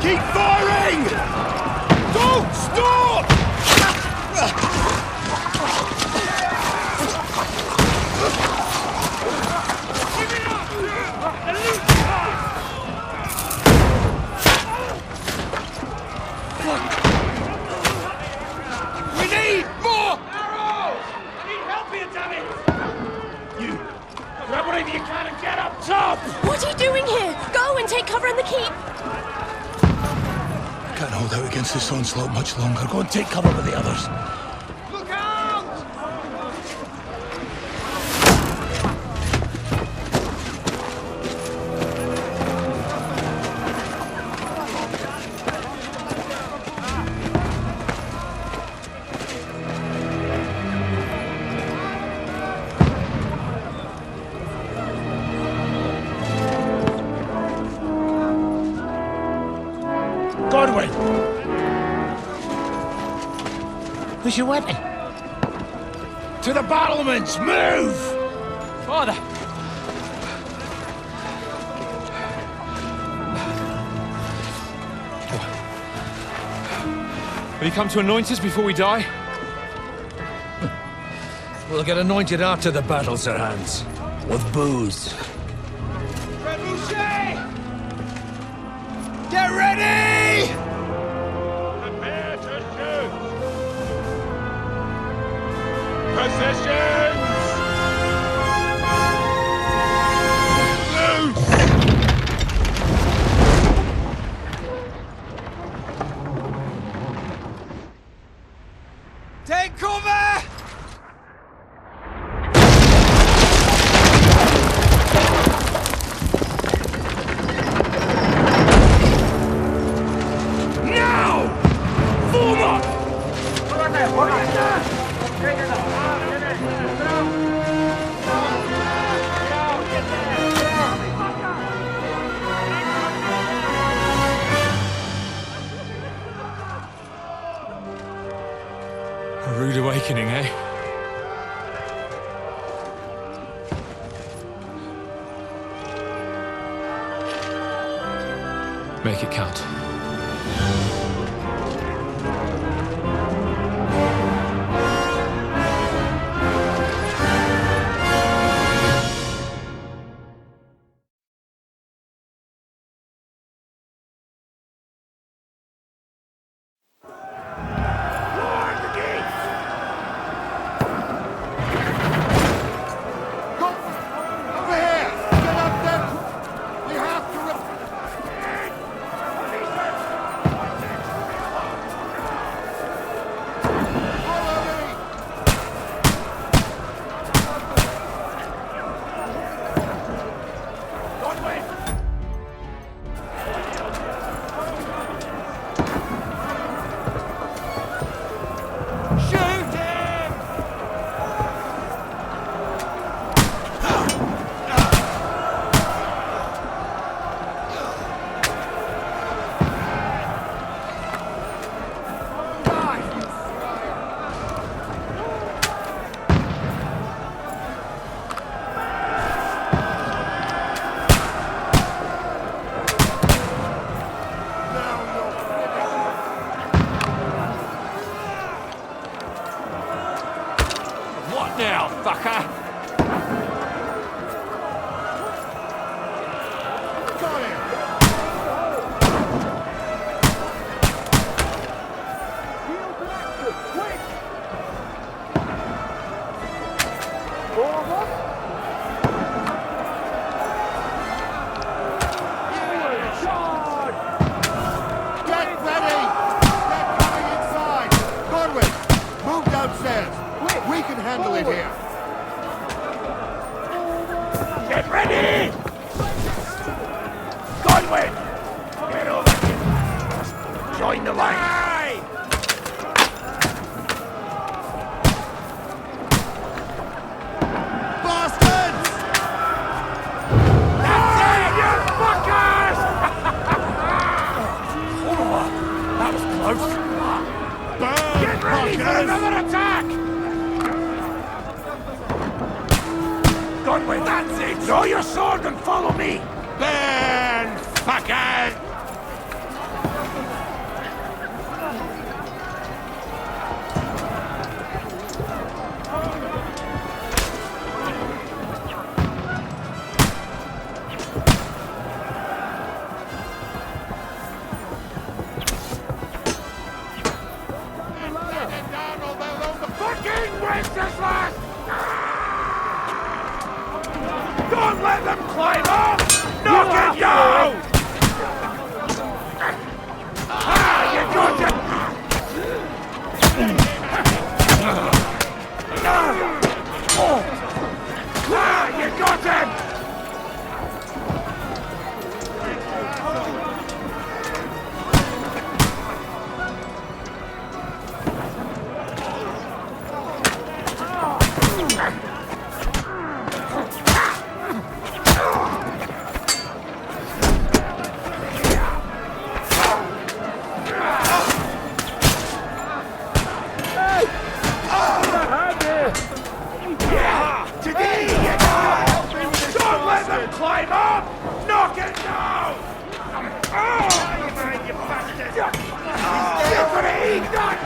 Keep firing! Don't stop! We need more arrows! I need help here, damn it! You grab whatever you can and get up top! What are you doing here? Go and take cover in the keep! Can't hold out against this onslaught much longer. Go and take cover with the others. Look out! Godwin! Where's your weapon? To the battlements! Move! Father! Will you come to anoint us before we die? We'll get anointed after the battles are hands. With booze. Get ready! Prepare to shoot! Positions! Loose! Take cover! A rude awakening, eh? Make it count. Now, fucker! We can handle it here. Get ready! Godwin! Get over here! Join the line! Bastards! That's it, you fuckers! Oh, that was close. Burn, Get ready for fuckers! another attack! Godwin, that's it! Draw your sword and follow me! Burn, fuckers! climb up! Knock it, yo! Ah, you got it! Ah, you got him! Don't let them climb up! Knock it down! Oh, you bastard! You're gonna eat that!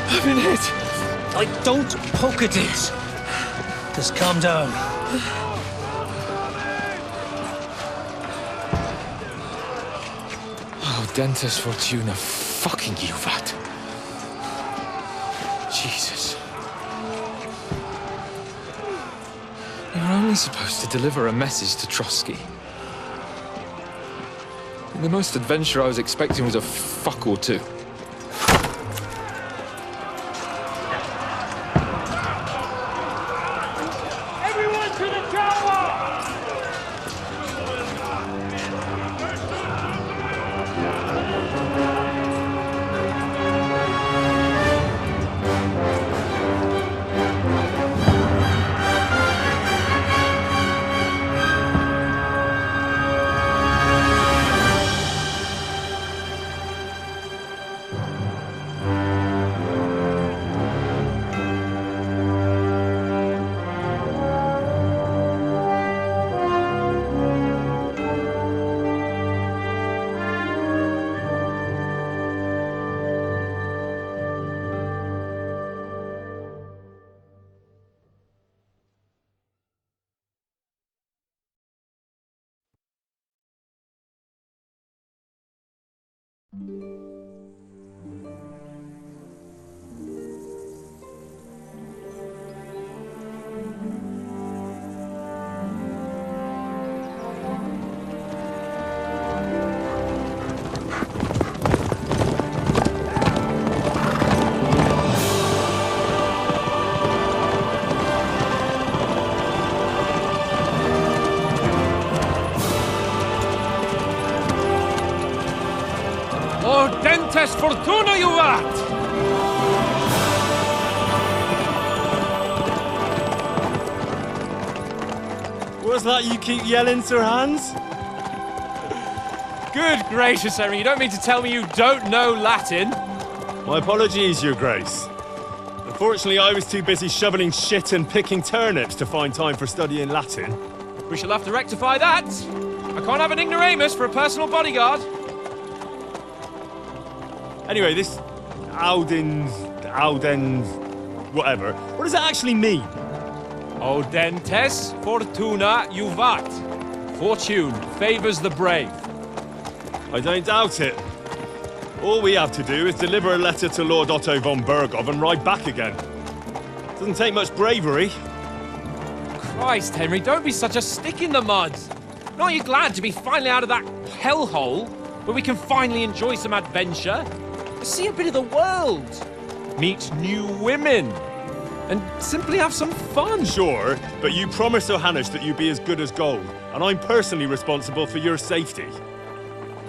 I've been hit. Don't poke at it. Just calm down. Oh, Dentes Fortuna, fucking you, Vat. Jesus. You were only supposed to deliver a message to Trotsky. The most adventure I was expecting was a fuck or two. Everyone to the tower! Dentes Fortuna, you vat! What's that you keep yelling, Sir Hans? Good gracious, Henry, you don't mean to tell me you don't know Latin? My apologies, Your Grace. Unfortunately, I was too busy shoveling shit and picking turnips to find time for studying Latin. We shall have to rectify that. I can't have an ignoramus for a personal bodyguard. Anyway, this Audens, whatever. What does that actually mean? Audentes Fortuna Juvat. Fortune favors the brave. I don't doubt it. All we have to do is deliver a letter to Lord Otto von Bergov and ride back again. Doesn't take much bravery. Christ, Henry, don't be such a stick in the mud. Aren't you glad to be finally out of that hellhole where we can finally enjoy some adventure? See a bit of the world. Meet new women. and simply have some fun. Sure, but you promised Johannes that you'd be as good as gold, and I'm personally responsible for your safety.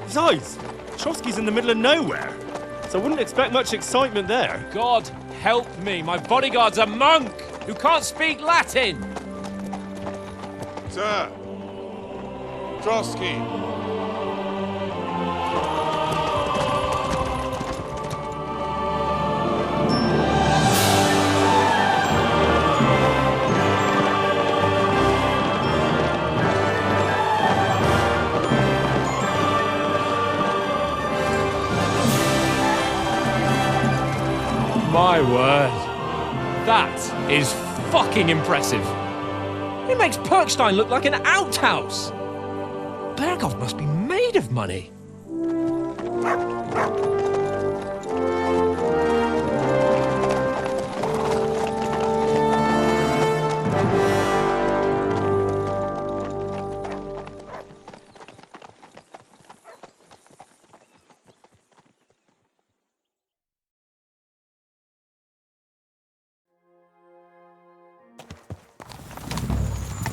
Besides, Trotsky's in the middle of nowhere, so I wouldn't expect much excitement there. God help me, my bodyguard's a monk who can't speak Latin. Sir. Trotsky. My word. That is fucking impressive. It makes Perkstein look like an outhouse. Berghoff must be made of money.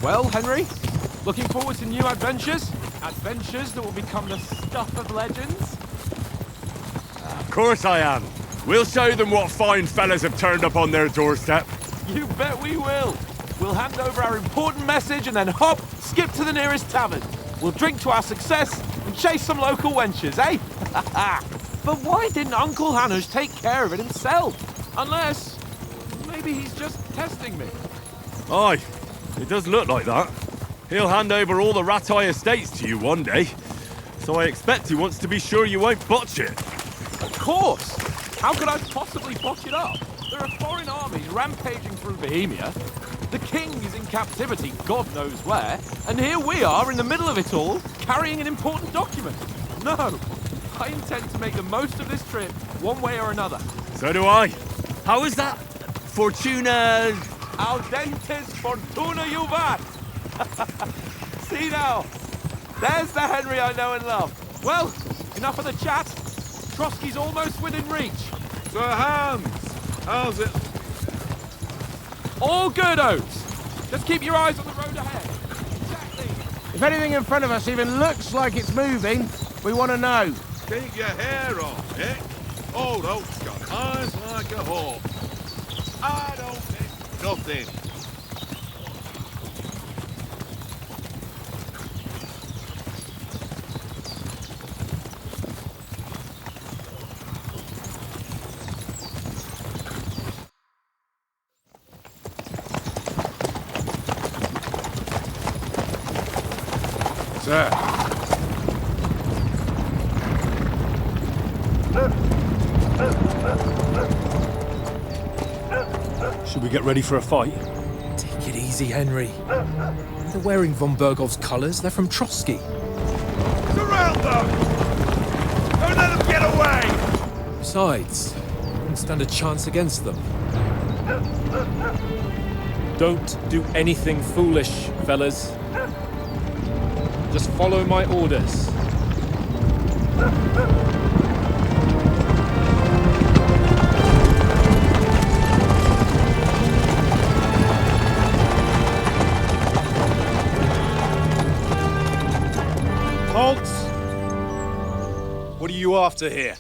Well, Henry, looking forward to new adventures? Adventures that will become the stuff of legends? Of course I am. We'll show them what fine fellas have turned up on their doorstep. You bet we will. We'll hand over our important message and then hop, skip to the nearest tavern. We'll drink to our success and chase some local wenches, eh? But why didn't Uncle Hanush take care of it himself? Unless, maybe he's just testing me. Aye, it does look like that. He'll hand over all the Ratai estates to you one day. So I expect he wants to be sure you won't botch it. Of course! How could I possibly botch it up? There are foreign armies rampaging through Bohemia. The king is in captivity, God knows where. And here we are in the middle of it all, carrying an important document. No, I intend to make the most of this trip, one way or another. So do I. How is that? Fortuna... Audentes fortuna juvat! See now, there's the Henry I know and love. Well, enough of the chat. Trotsky's almost within reach. Sir Hans, how's it? All good, Oates. Just keep your eyes on the road ahead. Exactly. If anything in front of us even looks like it's moving, we want to know. Keep your hair off, eh? Old Oak's got eyes like a hawk. I don't think nothing. Sir. Should we get ready for a fight? Take it easy, Henry. They're wearing von Berghoff's colours. They're from Trotsky. Surround them! Don't let them get away! Besides, we wouldn't stand a chance against them. Don't do anything foolish, fellas. Just follow my orders. Halt! What are you after here?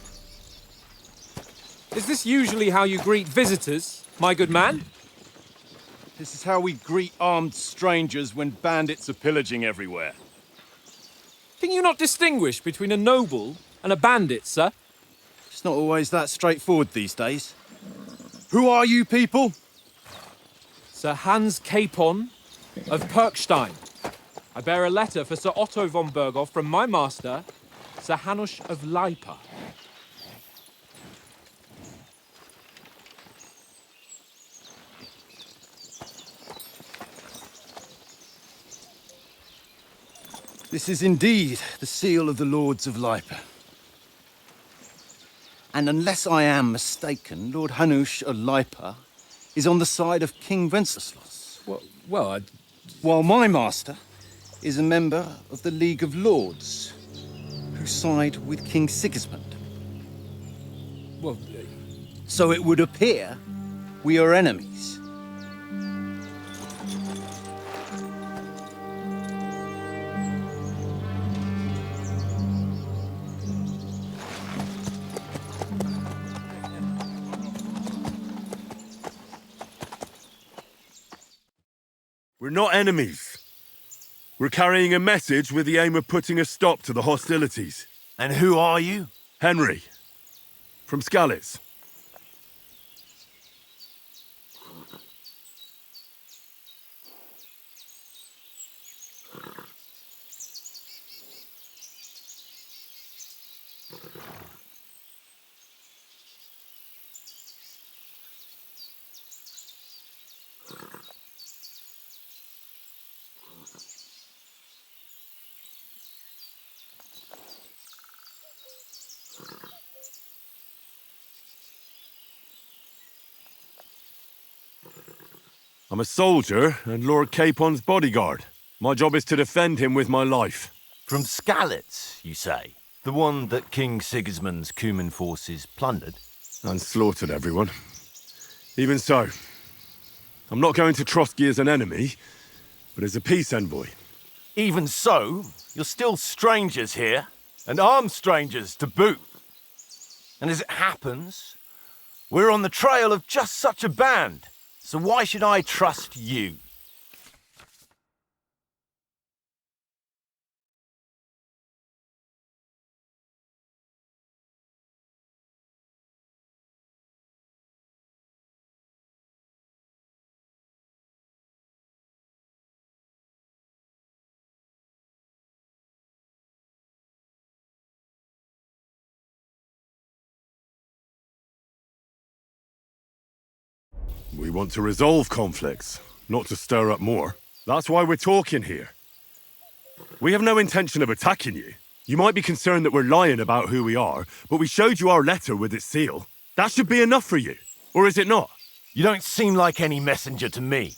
Is this usually how you greet visitors, my good man? This is how we greet armed strangers when bandits are pillaging everywhere. Can you not distinguish between a noble and a bandit, sir? It's not always that straightforward these days. Who are you people? Sir Hans Capon of Perkstein. I bear a letter for Sir Otto von Berghoff from my master, Sir Hanush of Lipa. This is indeed the seal of the Lords of Lipa. And unless I am mistaken, Lord Hanush of Lipa is on the side of King Wenceslas. While my master is a member of the League of Lords, who side with King Sigismund. So it would appear we are enemies. not enemies. We're carrying a message with the aim of putting a stop to the hostilities. And who are you? Henry, from Skalitz. I'm a soldier and Lord Capon's bodyguard. My job is to defend him with my life. From Skalitz, you say? The one that King Sigismund's Cuman forces plundered? And slaughtered everyone. Even so, I'm not going to Trotsky as an enemy, but as a peace envoy. Even so, you're still strangers here, and armed strangers to boot. And as it happens, we're on the trail of just such a band. So why should I trust you? We want to resolve conflicts, not to stir up more. That's why we're talking here. We have no intention of attacking you. You might be concerned that we're lying about who we are, but we showed you our letter with its seal. That should be enough for you, or is it not? You don't seem like any messenger to me.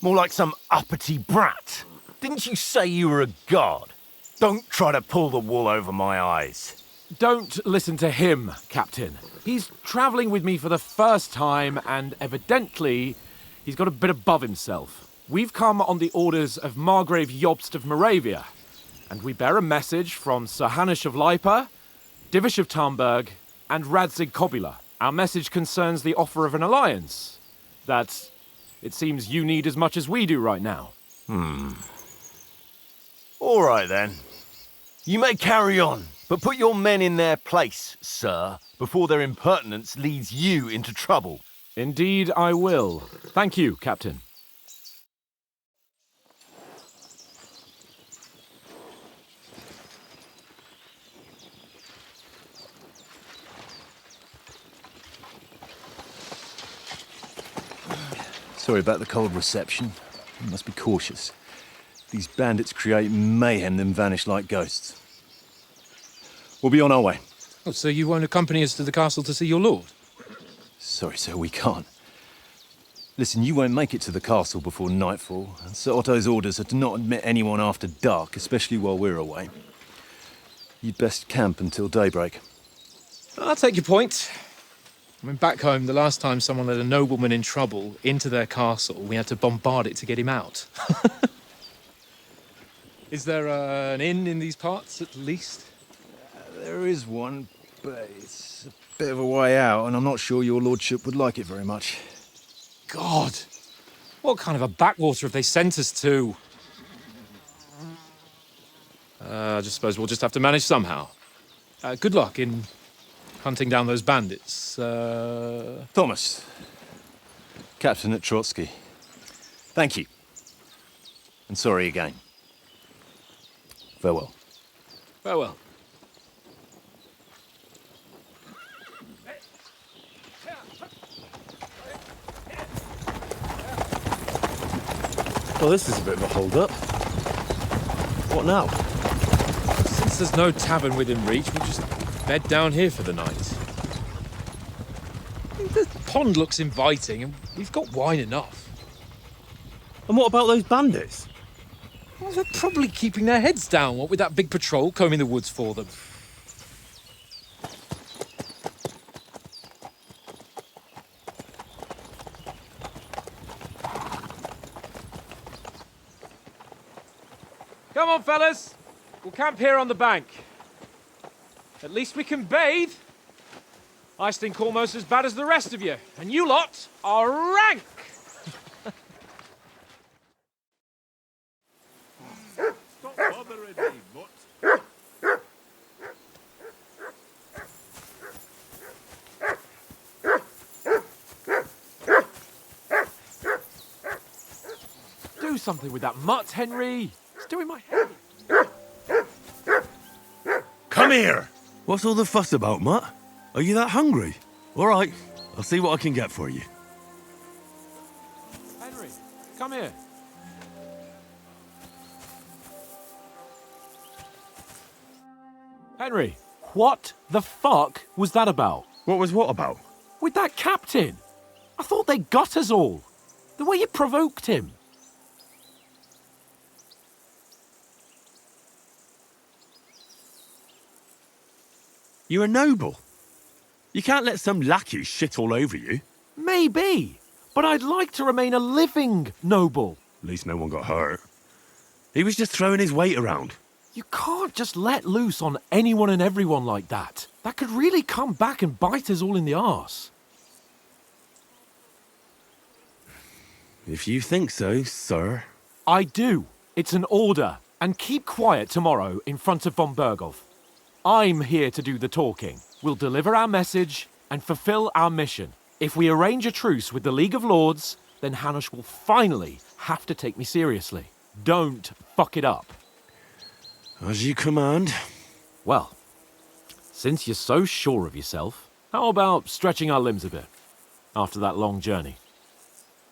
More like some uppity brat. Didn't you say you were a god? Don't try to pull the wool over my eyes. Don't listen to him, Captain. He's travelling with me for the first time, and evidently, he's got a bit above himself. We've come on the orders of Margrave Jobst of Moravia, and we bear a message from Sir Hanush of Lipa, Divish of Tarnberg, and Radzig Kobula. Our message concerns the offer of an alliance that it seems you need as much as we do right now. All right, then. You may carry on, but put your men in their place, sir, before their impertinence leads you into trouble. Indeed, I will. Thank you, Captain. Sorry about the cold reception. You must be cautious. These bandits create mayhem, then vanish like ghosts. We'll be on our way. Oh, so you won't accompany us to the castle to see your lord? Sorry, sir, we can't. Listen, you won't make it to the castle before nightfall, and Sir Otto's orders are to not admit anyone after dark, especially while we're away. You'd best camp until daybreak. I'll take your point. I mean, back home, the last time someone let a nobleman in trouble into their castle, we had to bombard it to get him out. Is there an inn in these parts, at least? There is one, but it's a bit of a way out, and I'm not sure your lordship would like it very much. God! What kind of a backwater have they sent us to? I just suppose we'll just have to manage somehow. Good luck in hunting down those bandits. Thomas, Captain at Trotsky. Thank you. And sorry again. Farewell. Farewell. Well, this is a bit of a hold-up. What now? Since there's no tavern within reach, we'll just bed down here for the night. The pond looks inviting, and we've got wine enough. And what about those bandits? Well, they're probably keeping their heads down, what with that big patrol combing the woods for them. Come on, fellas. We'll camp here on the bank. At least we can bathe. I stink almost as bad as the rest of you, and you lot are rank. something with that mutt, Henry. It's doing my head. Come here! What's all the fuss about, Mutt? Are you that hungry? All right, I'll see what I can get for you. Henry, come here. Henry, what the fuck was that about? What was what about? With that captain. I thought they got us all. The way you provoked him. You're a noble. You can't let some lackey shit all over you. Maybe, but I'd like to remain a living noble. At least no one got hurt. He was just throwing his weight around. You can't just let loose on anyone and everyone like that. That could really come back and bite us all in the arse. If you think so, sir. I do. It's an order. And keep quiet tomorrow in front of von Berghoff. I'm here to do the talking. We'll deliver our message and fulfill our mission. If we arrange a truce with the League of Lords, then Hanush will finally have to take me seriously. Don't fuck it up. As you command. Well, since you're so sure of yourself, how about stretching our limbs a bit after that long journey?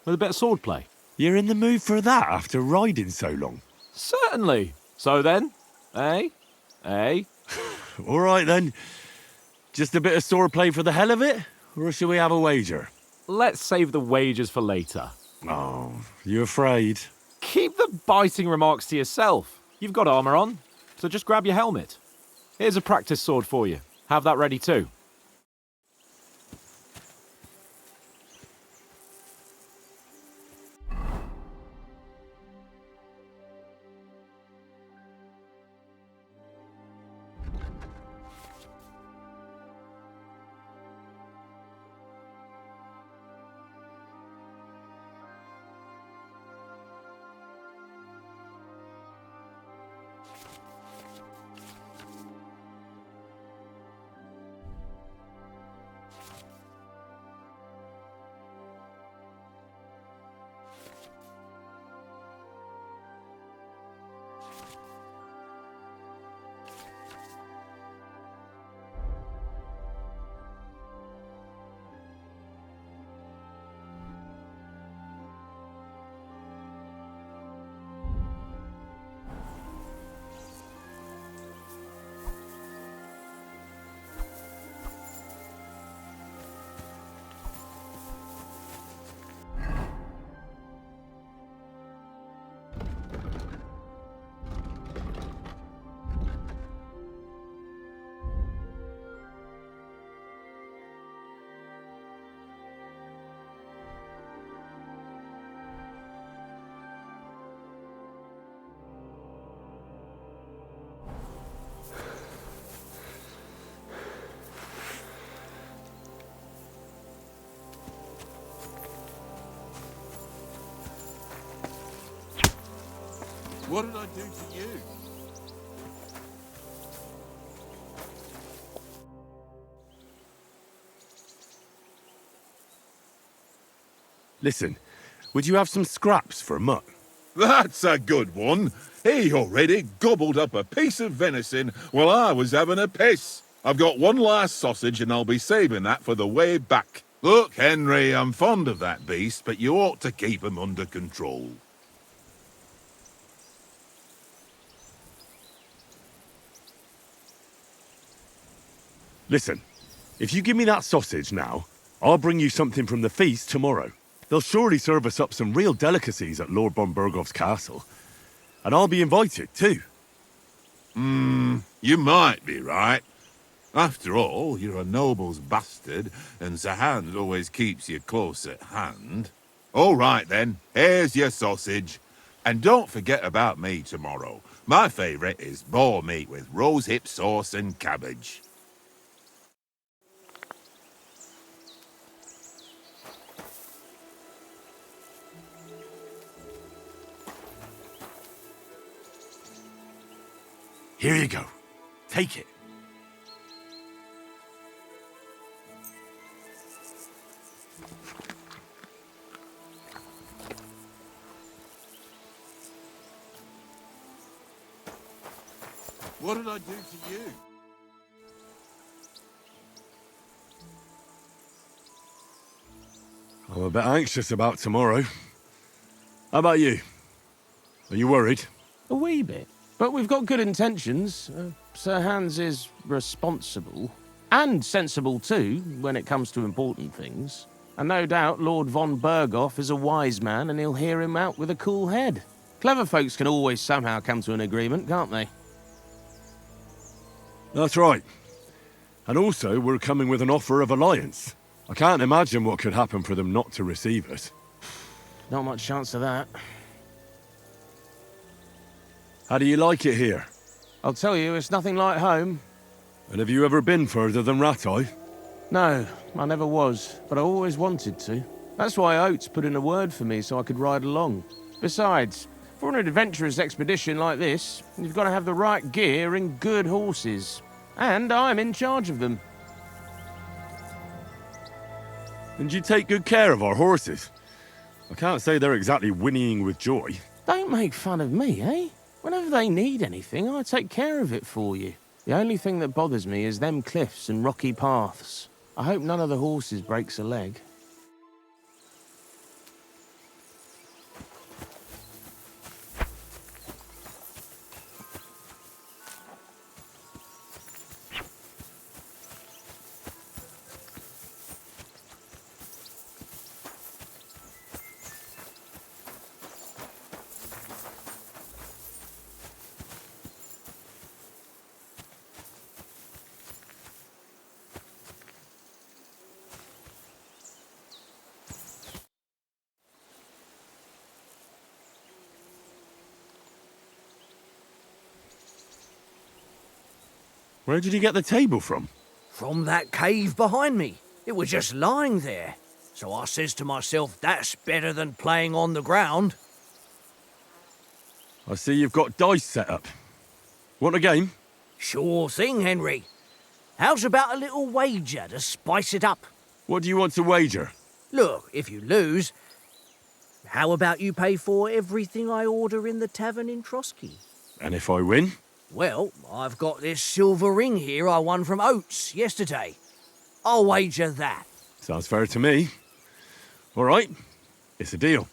With a bit of swordplay. You're in the mood for that after riding so long? Certainly. So then, eh? All right then. Just a bit of swordplay for the hell of it? Or shall we have a wager? Let's save the wagers for later. Oh, you afraid? Keep the biting remarks to yourself. You've got armor on, so just grab your helmet. Here's a practice sword for you. Have that ready too. What did I do to you? Listen, would you have some scraps for Mutt? That's a good one. He already gobbled up a piece of venison while I was having a piss. I've got one last sausage and I'll be saving that for the way back. Look, Henry, I'm fond of that beast, but you ought to keep him under control. Listen, if you give me that sausage now, I'll bring you something from the feast tomorrow. They'll surely serve us up some real delicacies at Lord von Berghoff's castle. And I'll be invited, too. You might be right. After all, you're a noble's bastard, and Sir Hans always keeps you close at hand. All right, then. Here's your sausage. And don't forget about me tomorrow. My favourite is boar meat with rosehip sauce and cabbage. Here you go. Take it. What did I do to you? I'm a bit anxious about tomorrow. How about you? Are you worried? A wee bit. But we've got good intentions. Sir Hans is responsible. And sensible too, when it comes to important things. And no doubt Lord von Berghoff is a wise man and he'll hear him out with a cool head. Clever folks can always somehow come to an agreement, can't they? That's right. And also, we're coming with an offer of alliance. I can't imagine what could happen for them not to receive it. Not much chance of that. How do you like it here? I'll tell you, it's nothing like home. And have you ever been further than Rattay? No, I never was, but I always wanted to. That's why Oates put in a word for me so I could ride along. Besides, for an adventurous expedition like this, you've got to have the right gear and good horses. And I'm in charge of them. And you take good care of our horses. I can't say they're exactly whinnying with joy. Don't make fun of me, eh? Whenever they need anything, I take care of it for you. The only thing that bothers me is them cliffs and rocky paths. I hope none of the horses breaks a leg. Where did you get the table from? From that cave behind me. It was just lying there. So I says to myself, that's better than playing on the ground. I see you've got dice set up. Want a game? Sure thing, Henry. How's about a little wager to spice it up? What do you want to wager? Look, if you lose, how about you pay for everything I order in the tavern in Trotsky? And if I win? Well, I've got this silver ring here I won from Oates yesterday. I'll wager that. Sounds fair to me. All right, it's a deal.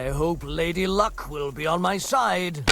I hope Lady Luck will be on my side.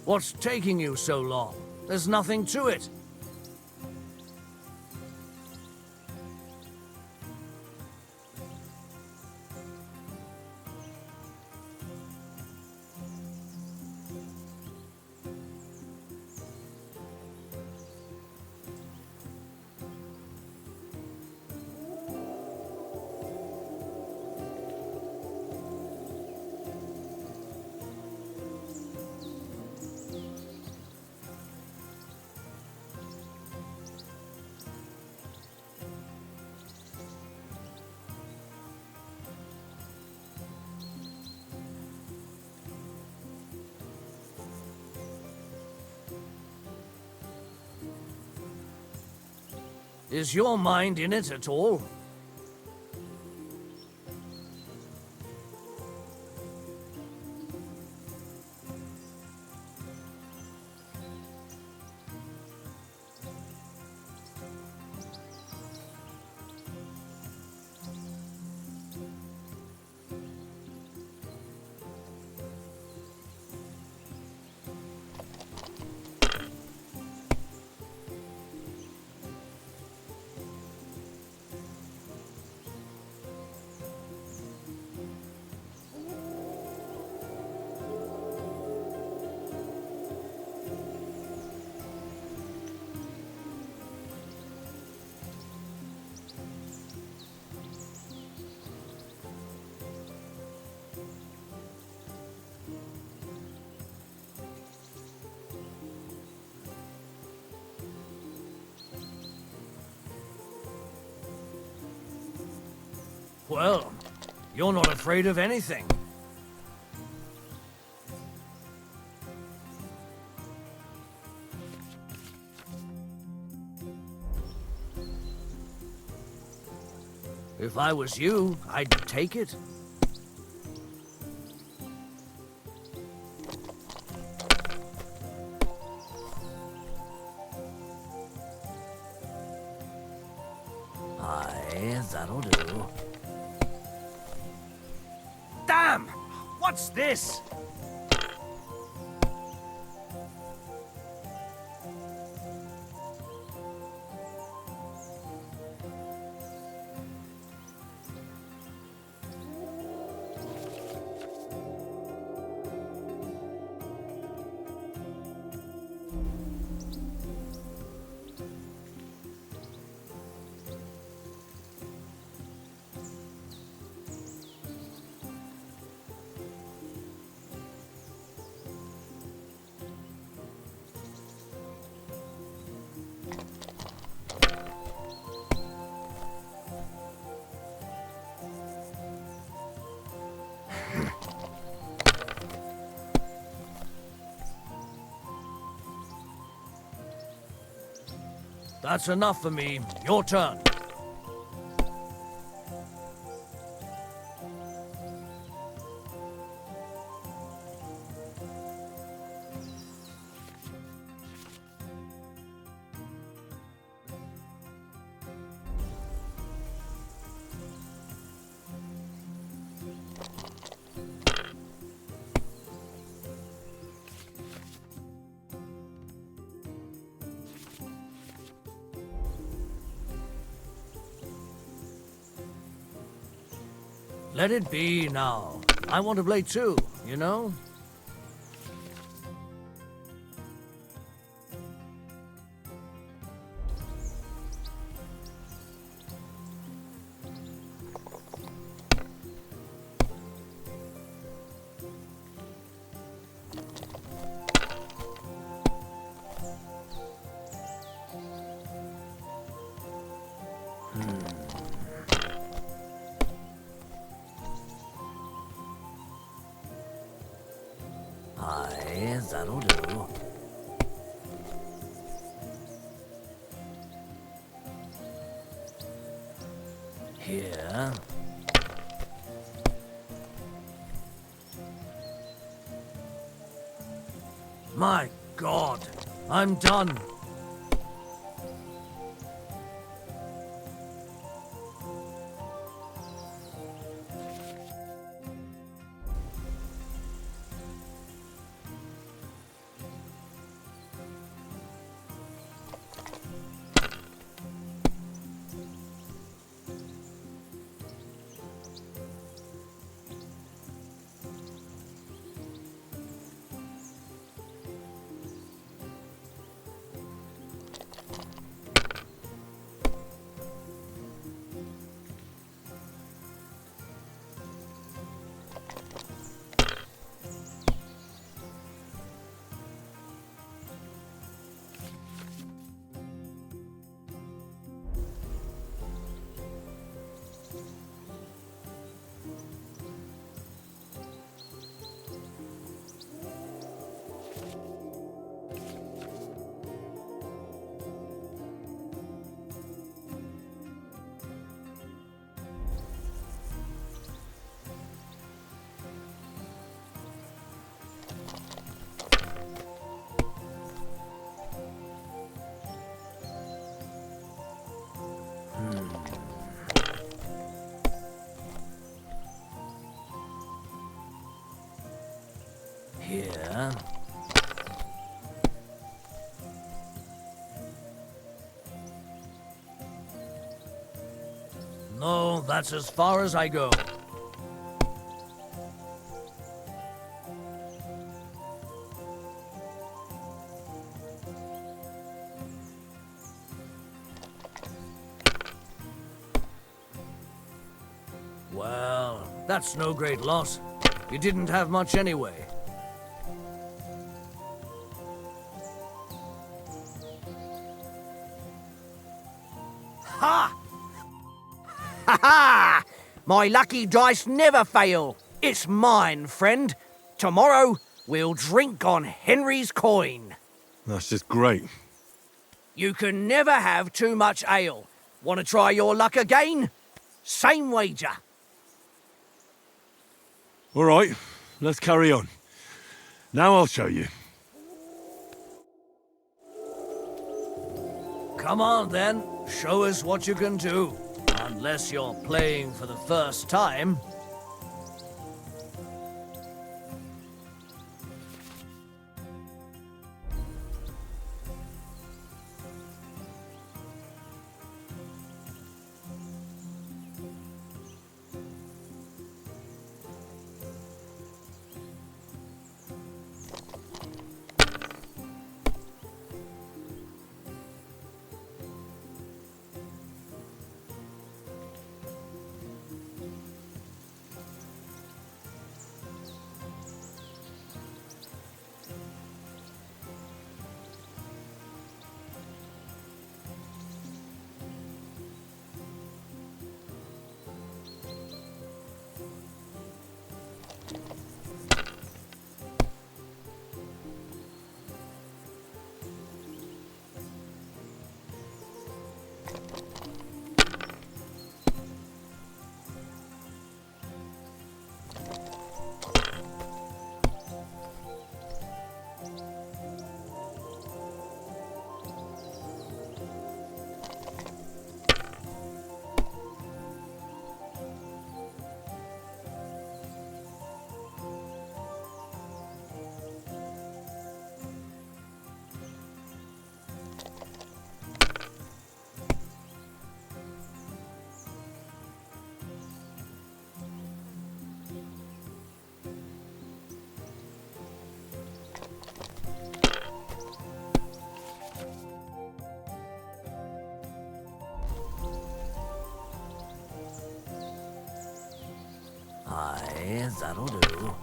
What's taking you so long? There's nothing to it. Is your mind in it at all? Well, you're not afraid of anything. If I was you, I'd take it. Aye, that'll do. Damn! What's this? That's enough for me. Your turn. Let it be now. I want to play too, you know? Aye, that'll do. Here. My God, I'm done. Here. No, that's as far as I go. Well, that's no great loss. You didn't have much anyway. Ha! Ha ha! My lucky dice never fail. It's mine, friend. Tomorrow, we'll drink on Henry's coin. That's just great. You can never have too much ale. Want to try your luck again? Same wager. All right, let's carry on. Now I'll show you. Come on then, show us what you can do. Unless you're playing for the first time. Aye, that'll do.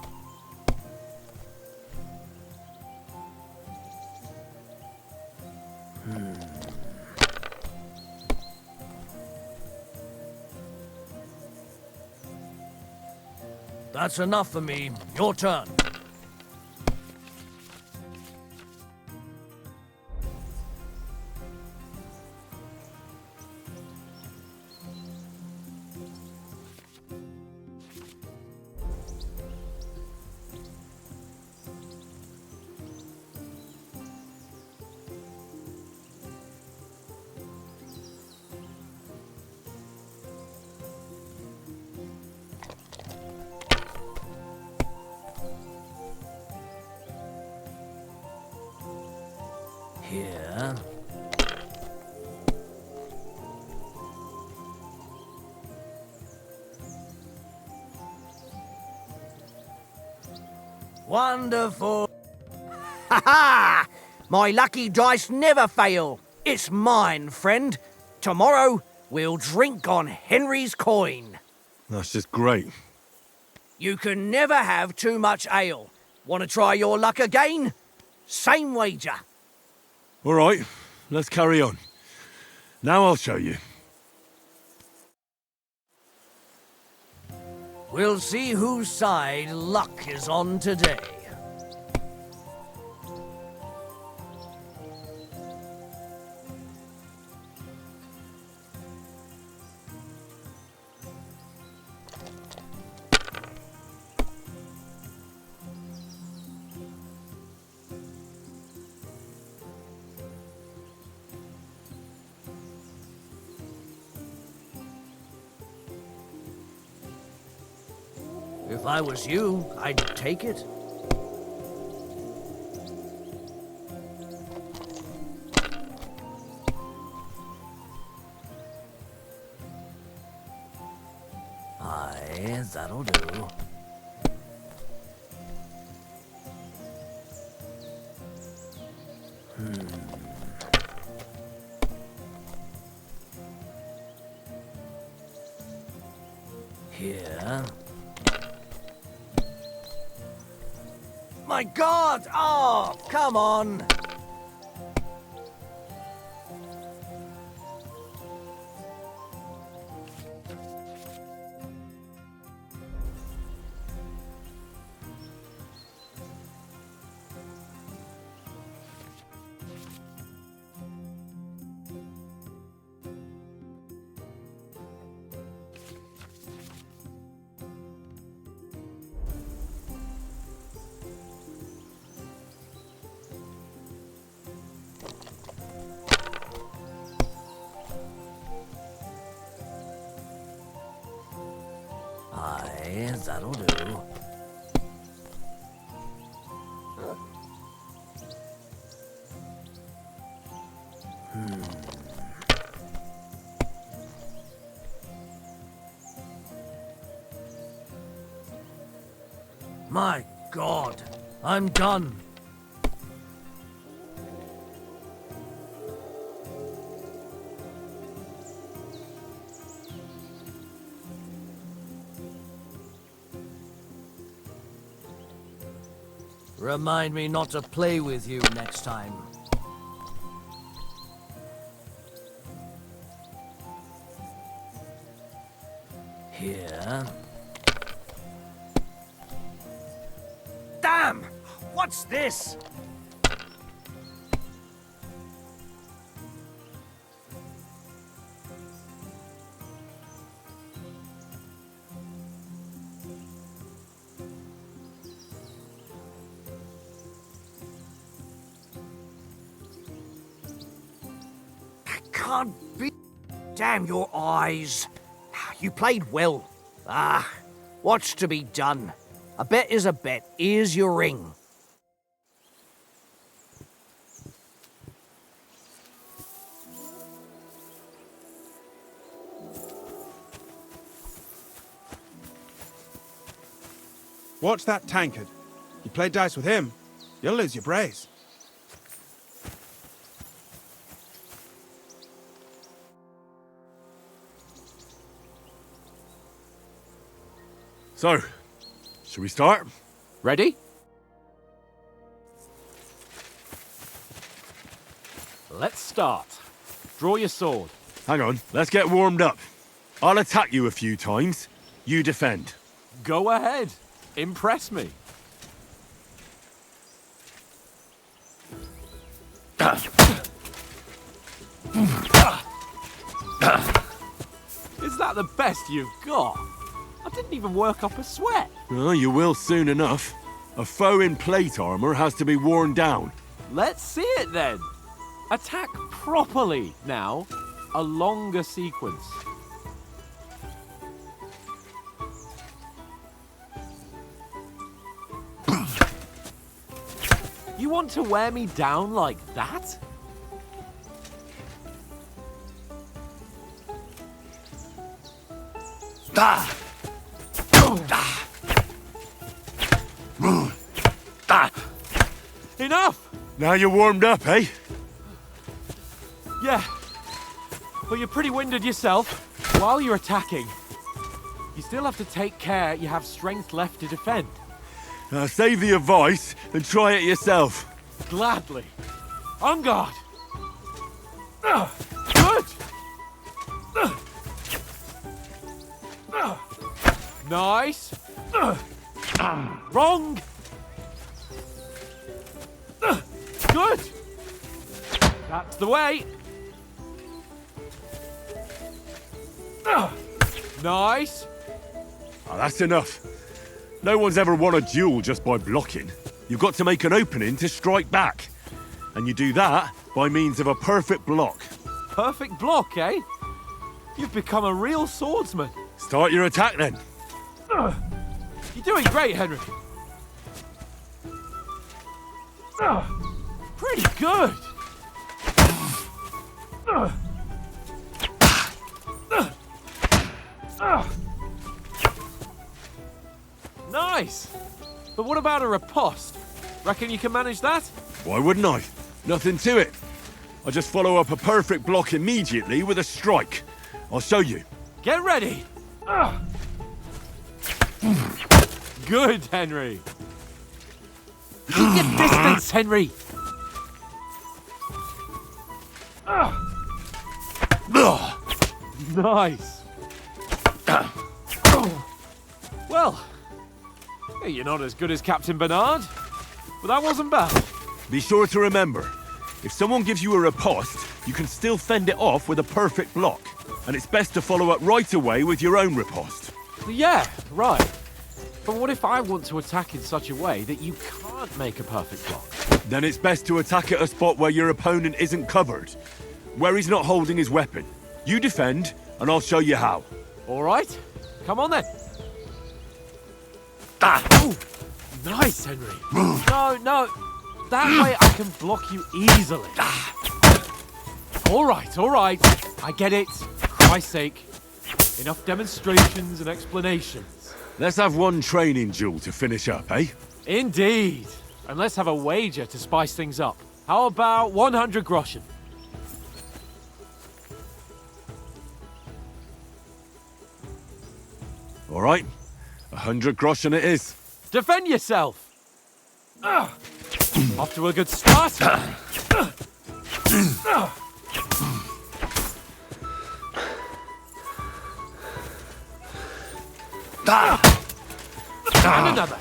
That's enough for me. Your turn. Here. Wonderful. Ha ha! My lucky dice never fail. It's mine, friend. Tomorrow, we'll drink on Henry's coin. That's just great. You can never have too much ale. Want to try your luck again? Same wager. All right, let's carry on. Now I'll show you. We'll see whose side luck is on today. If I was you, I'd take it. Aye, that'll do. Here. My God! Oh, come on! Aye, that'll do. My God, I'm done. Remind me not to play with you next time. Here. Damn! What's this? Can't be. Damn your eyes. You played well. Ah, what's to be done? A bet is a bet. Here's your ring. Watch that tankard. You play dice with him, you'll lose your brace. So, should we start? Ready? Let's start. Draw your sword. Hang on, let's get warmed up. I'll attack you a few times. You defend. Go ahead. Impress me. Is that the best you've got? I didn't even work up a sweat. Well, you will soon enough. A foe in plate armor has to be worn down. Let's see it then. Attack properly now. A longer sequence. You want to wear me down like that? Enough! Now you're warmed up, eh? Yeah. But you're pretty winded yourself. While you're attacking, you still have to take care you have strength left to defend. Save the advice and try it yourself. Gladly. On guard. Good. Nice. Wrong. Good. That's the way. Nice. Oh, that's enough. No one's ever won a duel just by blocking. You've got to make an opening to strike back. And you do that by means of a perfect block. Perfect block, eh? You've become a real swordsman. Start your attack then. You're doing great, Henry. Pretty good. Nice! But what about a riposte? Reckon you can manage that? Why wouldn't I? Nothing to it. I just follow up a perfect block immediately with a strike. I'll show you. Get ready! Good, Henry. Keep your distance, Henry! Nice! Well, you're not as good as Captain Bernard, but that wasn't bad. Be sure to remember, if someone gives you a riposte, you can still fend it off with a perfect block. And it's best to follow up right away with your own riposte. Yeah, right. But what if I want to attack in such a way that you can't make a perfect block? Then it's best to attack at a spot where your opponent isn't covered, where he's not holding his weapon. You defend, and I'll show you how. All right, come on then. Ooh, nice, Henry. No, that way I can block you easily. All right, I get it. For Christ's sake, enough demonstrations and explanations. Let's have one training duel to finish up, eh? Indeed. And let's have a wager to spice things up. How about 100 groschen? All right, 100 groschen it is. Defend yourself! Off to a good start! And another!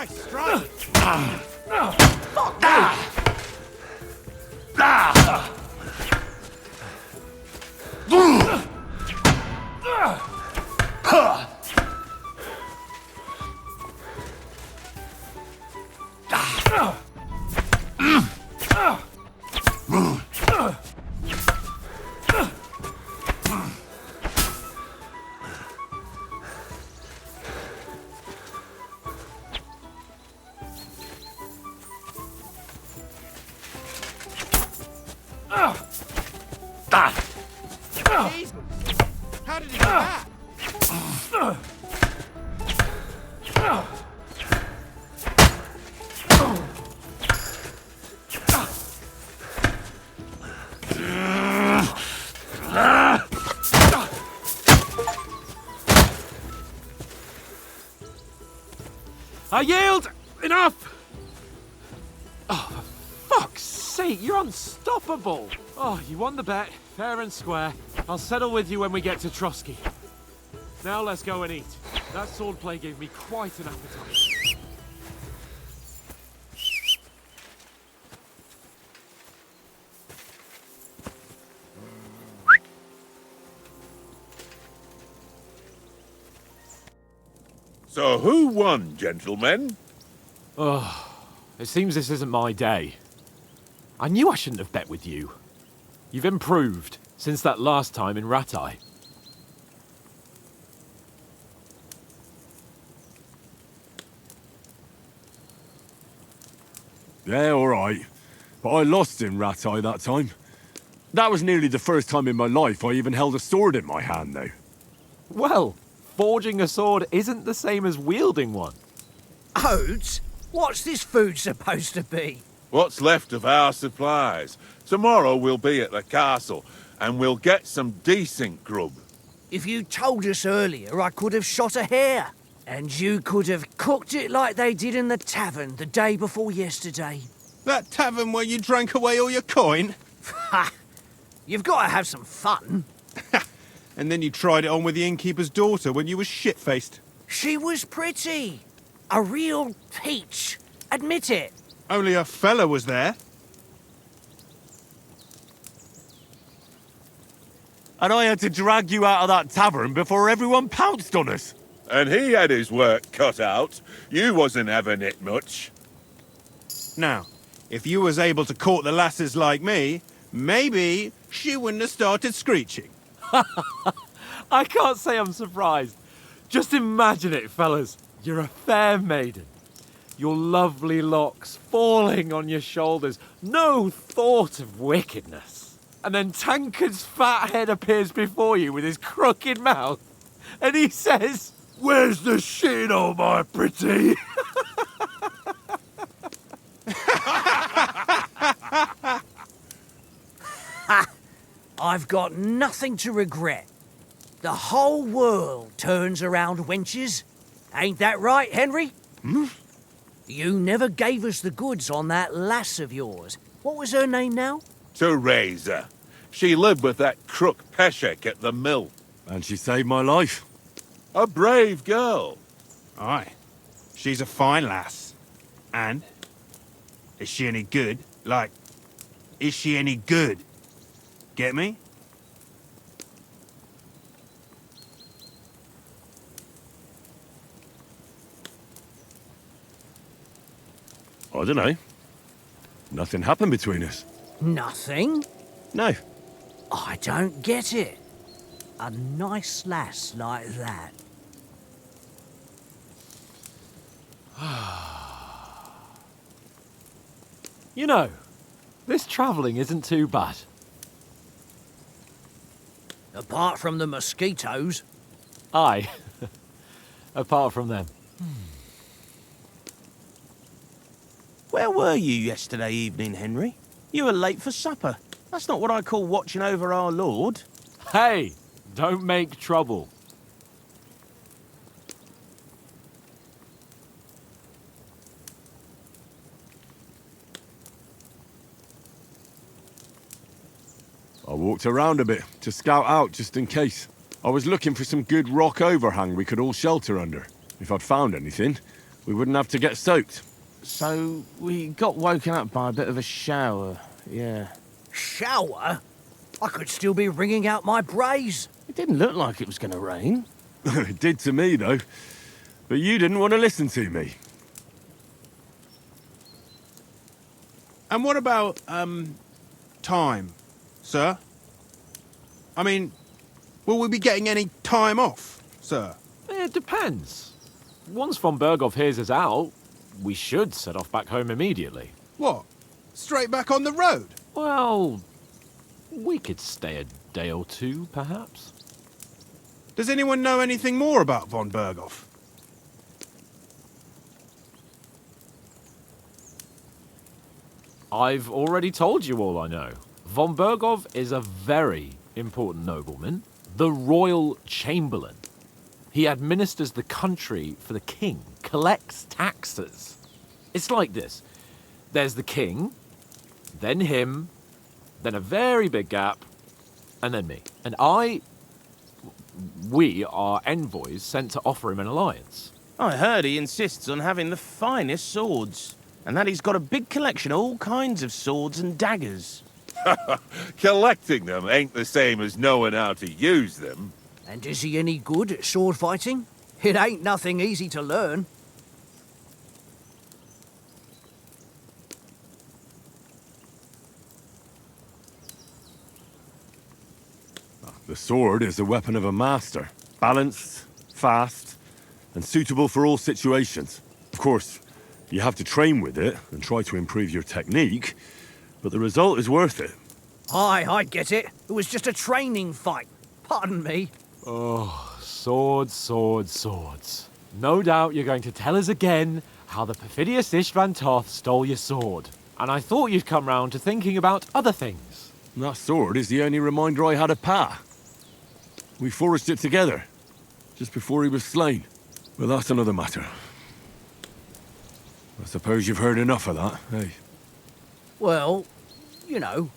Nice strike! How did he get that? I yield! Enough! Oh, for fuck's sake, you're unstoppable! Oh, you won the bet, fair and square. I'll settle with you when we get to Trotsky. Now let's go and eat. That swordplay gave me quite an appetite. So who won, gentlemen? Oh, it seems this isn't my day. I knew I shouldn't have bet with you. You've improved since that last time in Ratai. Yeah, all right. But I lost in Ratai that time. That was nearly the first time in my life I even held a sword in my hand, though. Well, forging a sword isn't the same as wielding one. Oates, what's this food supposed to be? What's left of our supplies. Tomorrow we'll be at the castle, and we'll get some decent grub. If you told us earlier, I could have shot a hare. And you could have cooked it like they did in the tavern the day before yesterday. That tavern where you drank away all your coin? Ha! You've got to have some fun. And then you tried it on with the innkeeper's daughter when you were shit-faced. She was pretty. A real peach. Admit it. Only a fella was there. And I had to drag you out of that tavern before everyone pounced on us. And he had his work cut out. You wasn't having it much. Now, if you was able to court the lasses like me, maybe she wouldn't have started screeching. I can't say I'm surprised. Just imagine it, fellas. You're a fair maiden. Your lovely locks falling on your shoulders. No thought of wickedness. And then Tankard's fat head appears before you with his crooked mouth. And he says, "Where's the shit, oh my pretty?" I've got nothing to regret. The whole world turns around wenches. Ain't that right, Henry? Hmm? You never gave us the goods on that lass of yours. What was her name now? Teresa. She lived with that crook Peshek at the mill. And she saved my life. A brave girl. Aye. She's a fine lass. And? Is she any good? Like, is she any good? Get me? I don't know. Nothing happened between us. Nothing? No. I don't get it. A nice lass like that. You know, this travelling isn't too bad. Apart from the mosquitoes. Aye. Apart from them. Where were you yesterday evening, Henry? You were late for supper. That's not what I call watching over our Lord. Hey, don't make trouble. I walked around a bit to scout out just in case. I was looking for some good rock overhang we could all shelter under. If I'd found anything, we wouldn't have to get soaked. So, we got woken up by a bit of a shower, yeah. Shower? I could still be wringing out my brays. It didn't look like it was going to rain. It did to me, though. But you didn't want to listen to me. And what about, time, sir? I mean, will we be getting any time off, sir? It depends. Once von Berghoff hears us out, we should set off back home immediately. What? Straight back on the road? Well, we could stay a day or two, perhaps. Does anyone know anything more about von Berghoff? I've already told you all I know. Von Berghoff is a very important nobleman, the royal chamberlain. He administers the country for the king, collects taxes. It's like this. There's the king, then him, then a very big gap, and then me. And we are envoys sent to offer him an alliance. I heard he insists on having the finest swords, and that he's got a big collection of all kinds of swords and daggers. Collecting them ain't the same as knowing how to use them. And is he any good at sword fighting? It ain't nothing easy to learn. The sword is the weapon of a master. Balanced, fast, and suitable for all situations. Of course, you have to train with it and try to improve your technique, but the result is worth it. Aye, I get it. It was just a training fight. Pardon me. Oh, swords, swords, swords. No doubt you're going to tell us again how the perfidious Istvan Toth stole your sword. And I thought you'd come round to thinking about other things. That sword is the only reminder I had of Pa. We forged it together, just before he was slain. But that's another matter. I suppose you've heard enough of that, eh? Well, you know.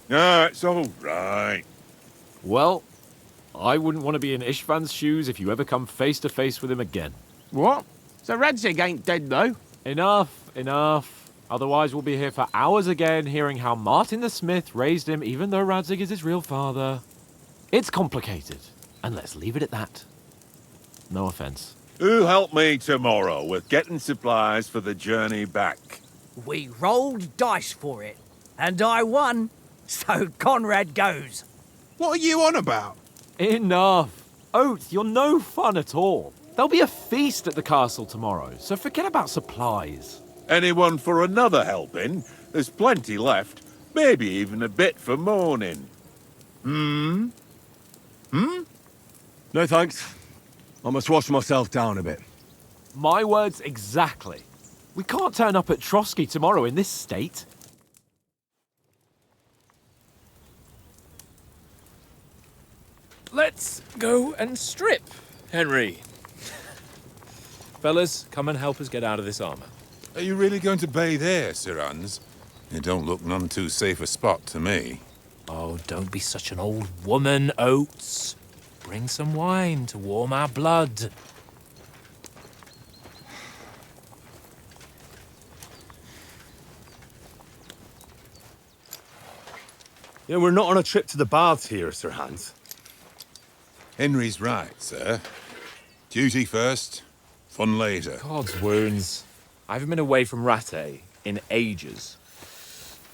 No, it's all right. Well, I wouldn't want to be in Ishvan's shoes if you ever come face to face with him again. What? So Radzig ain't dead, though? Enough. Otherwise we'll be here for hours again hearing how Martin the Smith raised him even though Radzig is his real father. It's complicated, and let's leave it at that. No offense. Who'll help me tomorrow with getting supplies for the journey back? We rolled dice for it, and I won, so Conrad goes. What are you on about? Enough. Oath, you're no fun at all. There'll be a feast at the castle tomorrow, so forget about supplies. Anyone for another helping? There's plenty left. Maybe even a bit for morning. No thanks. I must wash myself down a bit. My words exactly. We can't turn up at Trotsky tomorrow in this state. Let's go and strip, Henry. Fellas, come and help us get out of this armor. Are you really going to bathe there, Sir Hans? It don't look none too safe a spot to me. Oh, don't be such an old woman, Oates. Bring some wine to warm our blood. Yeah, we're not on a trip to the baths here, Sir Hans. Henry's right, sir. Duty first, fun later. God's wounds. I haven't been away from Rattay in ages.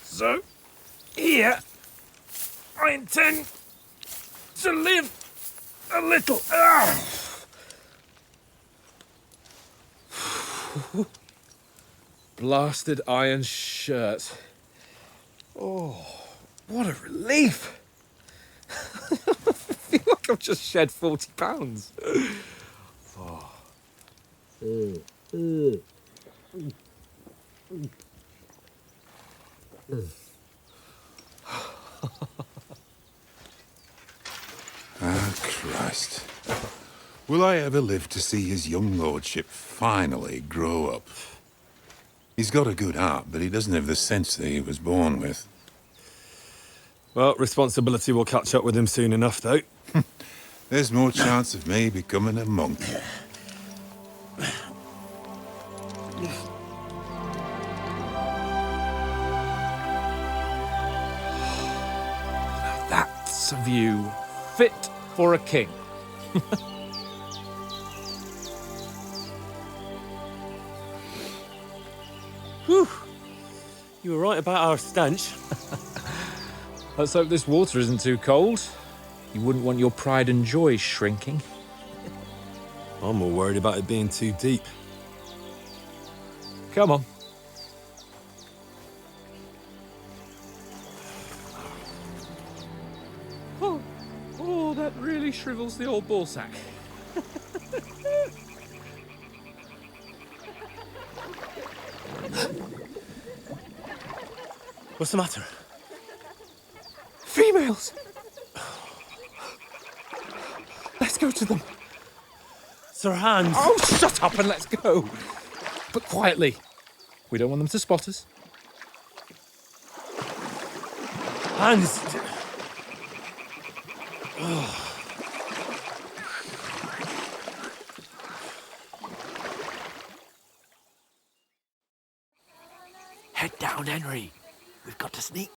So, here, I intend to live a little. Blasted iron shirt. Oh, what a relief. I feel like I've just shed 40 pounds. Oh. Ah, Christ. Will I ever live to see his young lordship finally grow up? He's got a good heart, but he doesn't have the sense that he was born with. Well, responsibility will catch up with him soon enough, though. There's more chance of me becoming a monk. That's a view fit for a king. Whew. You were right about our stench. Let's hope this water isn't too cold. You wouldn't want your pride and joy shrinking. I'm more worried about it being too deep. Come on. Oh, that really shrivels the old ball sack. What's the matter? Females! Let's go to them. Sir Hans! Oh, shut up and let's go. But quietly. We don't want them to spot us. Hans! Head down, Henry. We've got to sneak